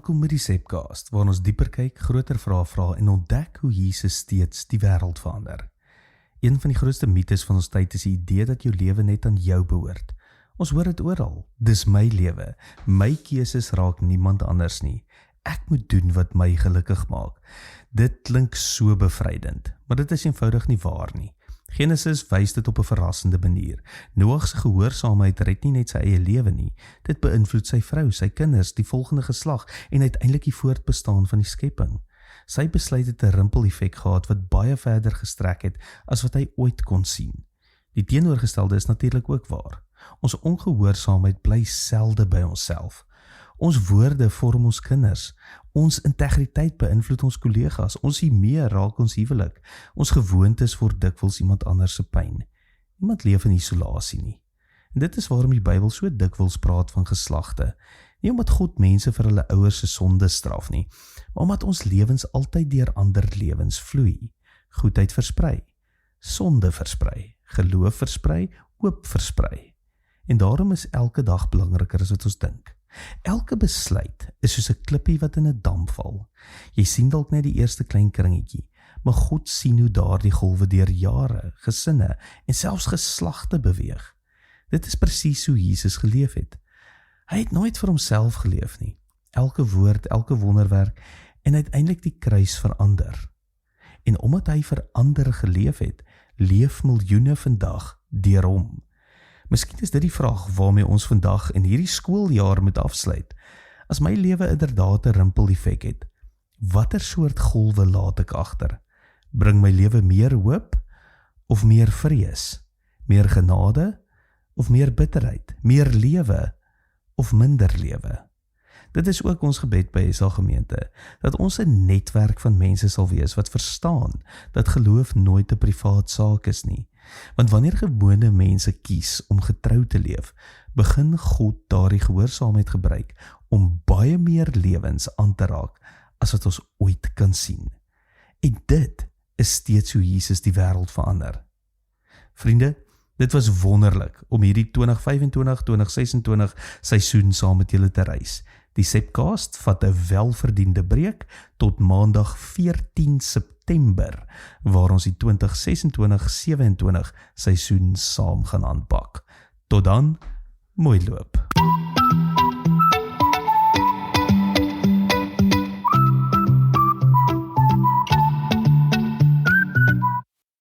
Welkom by die Sepcast, waar ons dieper kyk, groter vrae vra en ontdek hoe Jesus steeds die wêreld verander. Een van die grootste mites van ons tyd is die idee dat jou lewe net aan jou behoort. Ons hoor dit oral, dis my lewe, my keuses raak niemand anders nie. Ek moet doen wat my gelukkig maak. Dit klink so bevrydend, maar dit is eenvoudig nie waar nie. Genesis wys dit op 'n verrassende manier. Noag se gehoorsaamheid red nie net sy eie lewe nie. Dit beïnvloed sy vrou, sy kinders, die volgende geslag en uiteindelik die voortbestaan van die skepping. Sy besluit het 'n rimpel-effek gehad wat baie verder gestrek het as wat hy ooit kon sien. Die teenoorgestelde is natuurlik ook waar. Ons ongehoorsaamheid bly selde by onsself. Ons woorde vorm ons kinders. Ons integriteit beïnvloed ons kollegas. Ons hiermee raak ons huwelik. Ons gewoontes word dikwels iemand anders se pyn. Niemand leef in isolasie nie. En dit is waarom die Bybel so dikwels praat van geslagte. Nie omdat God mense vir hulle ouers se sonde straf nie, maar omdat ons lewens altyd deur ander lewens vloei. Goedheid versprei, sonde versprei, geloof versprei, hoop versprei. En daarom is elke dag belangriker as wat ons dink. Elke besluit is soos 'n klippie wat in 'n dam val. Jy sien dalk net die eerste klein kringetjie, maar God sien hoe daardie golwe deur jare, gesinne en selfs geslagte beweeg. Dit is presies hoe Jesus geleef het. Hy het nooit vir homself geleef nie. Elke woord, elke wonderwerk en uiteindelik die kruis verander. En omdat hy vir ander geleef het, leef miljoene vandag deur hom. Miskien is dit die vraag waarmee ons vandag in hierdie skooljaar moet afsluit. As my lewe inderdaad 'n rimpel-effek het, watter soort golwe laat ek agter? Bring my lewe meer hoop of meer vrees? Meer genade of meer bitterheid? Meer lewe of minder lewe? Dit is ook ons gebed by SA Gemeente, dat ons 'n netwerk van mense sal wees wat verstaan dat geloof nooit 'n privaat saak is nie. Want wanneer gewone mense kies om getrou te leef, begin God daardie gehoorsaamheid gebruik om baie meer lewens aan te raak as wat ons ooit kan sien. En dit is steeds hoe Jesus die wêreld verander. Vriende, dit was wonderlik om hierdie 2025-2026 seisoen saam met julle te reis. Die Sepcast vat 'n welverdiende breek tot Maandag 14 September, waar ons die 2026-27 seisoen saam gaan aanpak. Tot dan, mooi loop.